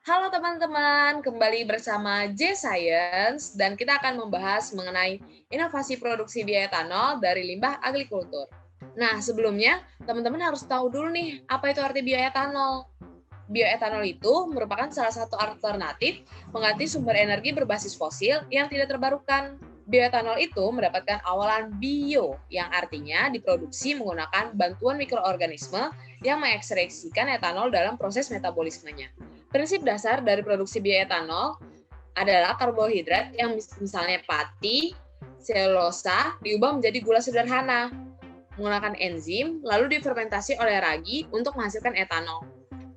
Halo teman-teman, kembali bersama J Science dan kita akan membahas mengenai inovasi produksi bioetanol dari limbah agrikultur. Nah, sebelumnya teman-teman harus tahu dulu nih, apa itu arti bioetanol? Bioetanol itu merupakan salah satu alternatif pengganti sumber energi berbasis fosil yang tidak terbarukan. Bioetanol itu mendapatkan awalan bio, yang artinya diproduksi menggunakan bantuan mikroorganisme yang mengekstraksikan etanol dalam proses metabolismenya. Prinsip dasar dari produksi bioetanol adalah karbohidrat yang misalnya pati, selulosa diubah menjadi gula sederhana menggunakan enzim, lalu difermentasi oleh ragi untuk menghasilkan etanol.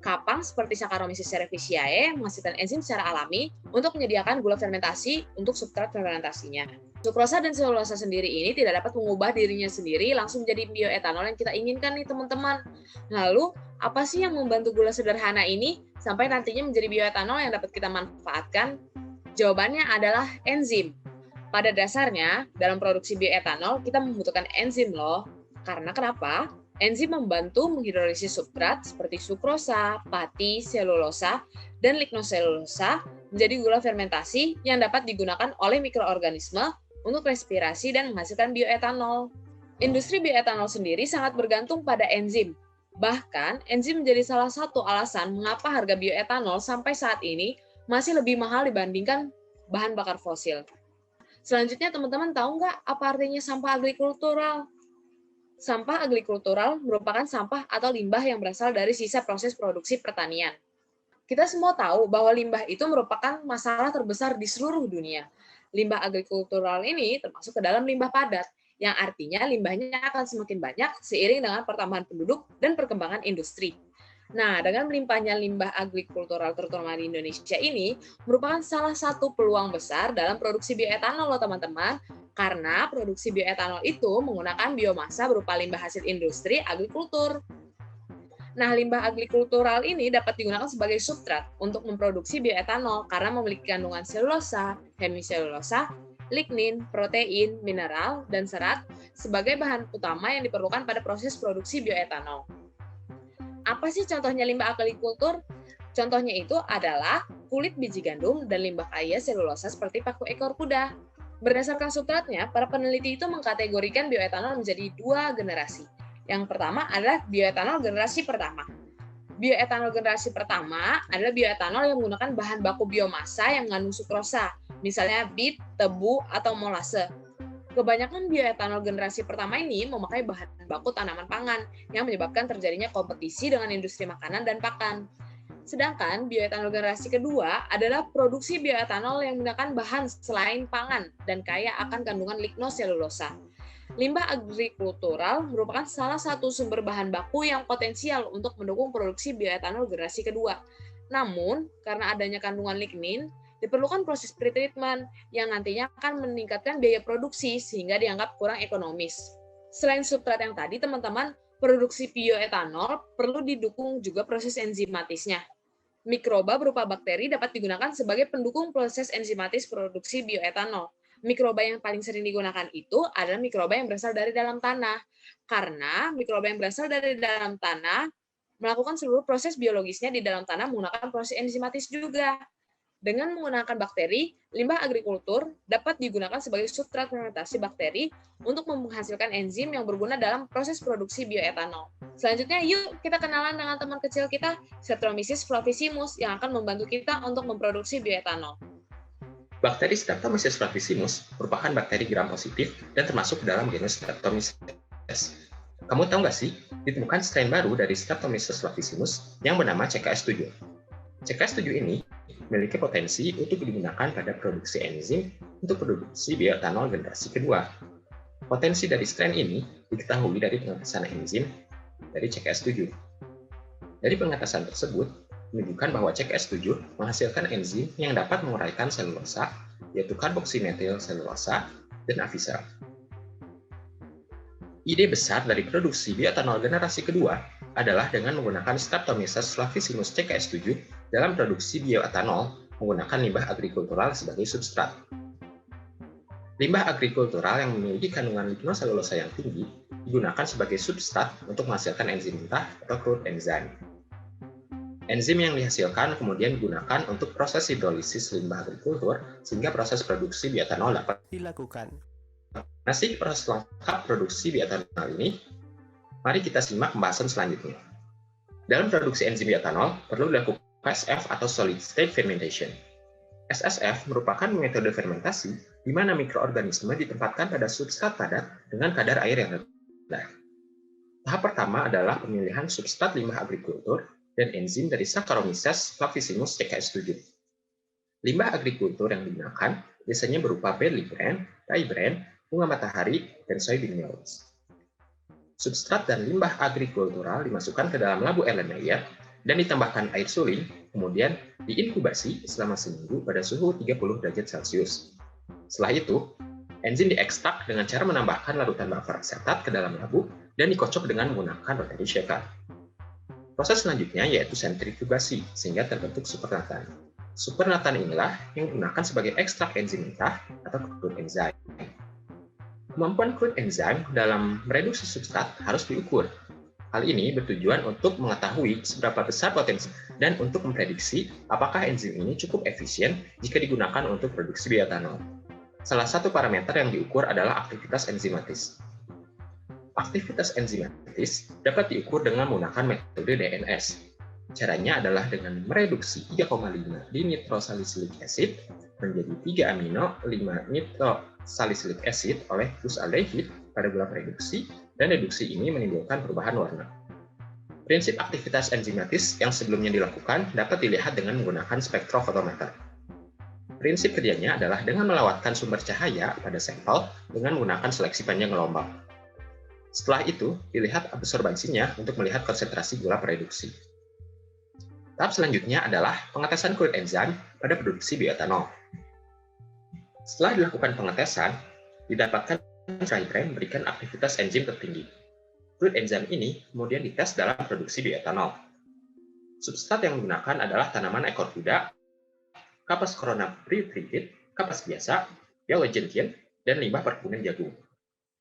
Kapang seperti Saccharomyces cerevisiae menghasilkan enzim secara alami untuk menyediakan gula fermentasi untuk substrat fermentasinya. Sukrosa dan selulosa sendiri ini tidak dapat mengubah dirinya sendiri langsung menjadi bioetanol yang kita inginkan nih teman-teman. Lalu, apa sih yang membantu gula sederhana ini sampai nantinya menjadi bioetanol yang dapat kita manfaatkan? Jawabannya adalah enzim. Pada dasarnya, dalam produksi bioetanol kita membutuhkan enzim loh. Karena kenapa? Enzim membantu menghidrolisis substrat seperti sukrosa, pati, selulosa, dan lignoselulosa menjadi gula fermentasi yang dapat digunakan oleh mikroorganisme untuk respirasi dan menghasilkan bioetanol. Industri bioetanol sendiri sangat bergantung pada enzim. Bahkan, enzim menjadi salah satu alasan mengapa harga bioetanol sampai saat ini masih lebih mahal dibandingkan bahan bakar fosil. Selanjutnya, teman-teman tahu nggak apa artinya sampah agrikultural? Sampah agrikultural merupakan sampah atau limbah yang berasal dari sisa proses produksi pertanian. Kita semua tahu bahwa limbah itu merupakan masalah terbesar di seluruh dunia. Limbah agrikultural ini termasuk ke dalam limbah padat, yang artinya limbahnya akan semakin banyak seiring dengan pertambahan penduduk dan perkembangan industri. Nah, dengan melimpahnya limbah agrikultural terutama di Indonesia ini merupakan salah satu peluang besar dalam produksi bioetanol loh teman-teman, karena produksi bioetanol itu menggunakan biomasa berupa limbah hasil industri agrikultur. Nah, limbah agrikultural ini dapat digunakan sebagai substrat untuk memproduksi bioetanol karena memiliki kandungan selulosa, hemiselulosa, lignin, protein, mineral, dan serat sebagai bahan utama yang diperlukan pada proses produksi bioetanol. Apa sih contohnya limbah agrikultur? Contohnya itu adalah kulit biji gandum dan limbah kaya selulosa seperti paku ekor kuda. Berdasarkan substratnya, para peneliti itu mengkategorikan bioetanol menjadi dua generasi. Yang pertama adalah bioetanol generasi pertama. Bioetanol generasi pertama adalah bioetanol yang menggunakan bahan baku biomasa yang mengandung sukrosa, misalnya bit, tebu, atau molase. Kebanyakan bioetanol generasi pertama ini memakai bahan baku tanaman pangan yang menyebabkan terjadinya kompetisi dengan industri makanan dan pakan. Sedangkan bioetanol generasi kedua adalah produksi bioetanol yang menggunakan bahan selain pangan dan kaya akan kandungan lignoselulosa. Limbah agrikultural merupakan salah satu sumber bahan baku yang potensial untuk mendukung produksi bioetanol generasi kedua. Namun, karena adanya kandungan lignin, diperlukan proses pretreatment yang nantinya akan meningkatkan biaya produksi sehingga dianggap kurang ekonomis. Selain substrat yang tadi, teman-teman, produksi bioetanol perlu didukung juga proses enzimatisnya. Mikroba berupa bakteri dapat digunakan sebagai pendukung proses enzimatis produksi bioetanol. Mikroba yang paling sering digunakan itu adalah mikroba yang berasal dari dalam tanah. Karena mikroba yang berasal dari dalam tanah melakukan seluruh proses biologisnya di dalam tanah menggunakan proses enzimatis juga. Dengan menggunakan bakteri, limbah agrikultur dapat digunakan sebagai substrat fermentasi bakteri untuk menghasilkan enzim yang berguna dalam proses produksi bioetanol. Selanjutnya, yuk kita kenalan dengan teman kecil kita, Streptomyces flavissimus, yang akan membantu kita untuk memproduksi bioetanol. Bakteri Streptomyces flavissimus merupakan bakteri gram positif dan termasuk dalam genus Streptomyces. Kamu tahu nggak sih, ditemukan strain baru dari Streptomyces flavissimus yang bernama CKS7. CKS7 ini memiliki potensi untuk digunakan pada produksi enzim untuk produksi bioetanol generasi kedua. Potensi dari strain ini diketahui dari pengetasan enzim dari CKS7. Dari pengetasan tersebut, menunjukkan bahwa CKS7 menghasilkan enzim yang dapat menguraikan selulosa, yaitu karboksimetil selulosa dan avisal. Ide besar dari produksi bioetanol generasi kedua adalah dengan menggunakan Streptomyces flavissimus CKS7 dalam produksi bioetanol menggunakan limbah agrikultural sebagai substrat. Limbah agrikultural yang memiliki kandungan lignoselulosa yang tinggi digunakan sebagai substrat untuk menghasilkan enzim mentah atau crude enzyme. Enzim yang dihasilkan kemudian digunakan untuk proses hidrolisis limbah agrikultur sehingga proses produksi bioetanol dapat dilakukan. Nah, proses lengkap produksi bioetanol ini, mari kita simak pembahasan selanjutnya. Dalam produksi enzim bioetanol, perlu dilakukan SSF atau Solid State Fermentation. SSF merupakan metode fermentasi di mana mikroorganisme ditempatkan pada substrat padat dengan kadar air yang rendah. Tahap pertama adalah pemilihan substrat limbah agrikultur dan enzim dari Saccharomyces flavissimus CKS7. Limbah agrikultur yang digunakan biasanya berupa barley bran, rye bran, bunga matahari, dan soybean meal. Substrat dan limbah agrikultural dimasukkan ke dalam labu Erlenmeyer dan ditambahkan air suling, kemudian diinkubasi selama seminggu pada suhu 30 derajat Celcius. Setelah itu, enzim diekstrak dengan cara menambahkan larutan buffer asetat ke dalam labu dan dikocok dengan menggunakan rotary shaker. Proses selanjutnya yaitu sentrifugasi sehingga terbentuk supernatan. Supernatan inilah yang digunakan sebagai ekstrak enzim mentah atau crude enzyme. Kemampuan crude enzyme dalam mereduksi substrat harus diukur. Hal ini bertujuan untuk mengetahui seberapa besar potensi dan untuk memprediksi apakah enzim ini cukup efisien jika digunakan untuk produksi bioetanol. Salah satu parameter yang diukur adalah aktivitas enzimatis. Aktivitas enzimatis dapat diukur dengan menggunakan metode DNS. Caranya adalah dengan mereduksi 3,5 dinitrosalisilik acid menjadi 3 amino 5 nitrosalisilik acid oleh gusaldehid pada gula reduksi, dan reduksi ini menimbulkan perubahan warna. Prinsip aktivitas enzimatis yang sebelumnya dilakukan dapat dilihat dengan menggunakan spektrofotometer. Prinsip kerjanya adalah dengan melawatkan sumber cahaya pada sampel dengan menggunakan seleksi panjang gelombang. Setelah itu, dilihat absorbansinya untuk melihat konsentrasi gula reduksi. Tahap selanjutnya adalah pengetesan crude enzyme pada produksi bioetanol. Setelah dilakukan pengetesan, didapatkan rye bran memberikan aktivitas enzim tertinggi. Crude enzyme ini kemudian dites dalam produksi bioetanol. Substrat yang digunakan adalah tanaman ekor kuda, kapas corona pre-treated, kapas biasa, yellow gentian, dan limbah perkebunan jagung.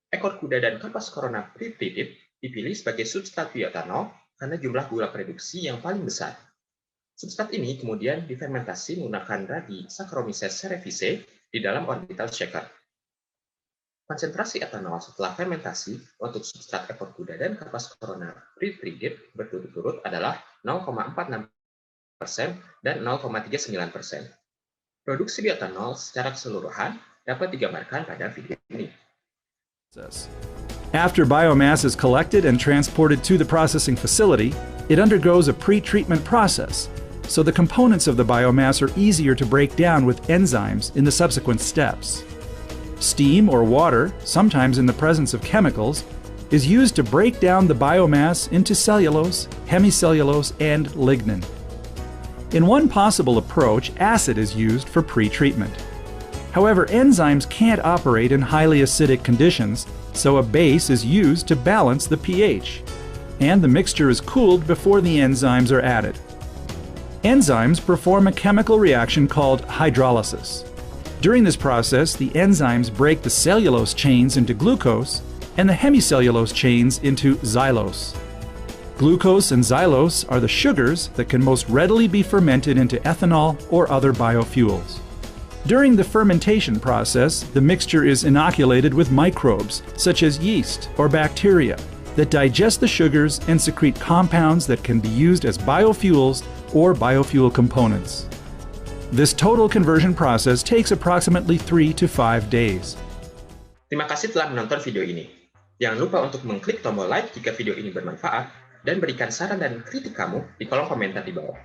Ekor kuda dan kapas corona pre-treated dipilih sebagai substrat bioetanol karena jumlah gula reduksi yang paling besar. Substrat ini kemudian difermentasi menggunakan radi Saccharomyces cerevisiae di dalam orbital shaker. Konsentrasi etanol setelah fermentasi untuk substrat ekor kuda dan kapas corona pre-treated berturut-turut adalah 0,46% dan 0,39%. Produksi bioetanol secara keseluruhan dapat digambarkan pada video ini. After biomass is collected and transported to the processing facility, it undergoes a pre-treatment process, so the components of the biomass are easier to break down with enzymes in the subsequent steps. Steam or water, sometimes in the presence of chemicals, is used to break down the biomass into cellulose, hemicellulose, and lignin. In one possible approach, acid is used for pre-treatment. However, enzymes can't operate in highly acidic conditions, so a base is used to balance the pH, and the mixture is cooled before the enzymes are added. Enzymes perform a chemical reaction called hydrolysis. During this process, the enzymes break the cellulose chains into glucose and the hemicellulose chains into xylose. Glucose and xylose are the sugars that can most readily be fermented into ethanol or other biofuels. During the fermentation process, the mixture is inoculated with microbes, such as yeast or bacteria, that digest the sugars and secrete compounds that can be used as biofuels or biofuel components. This total conversion process takes approximately 3 to 5 days. Terima kasih telah menonton video ini. Jangan lupa untuk mengklik tombol like jika video ini bermanfaat, dan berikan saran dan kritik kamu di kolom komentar di bawah.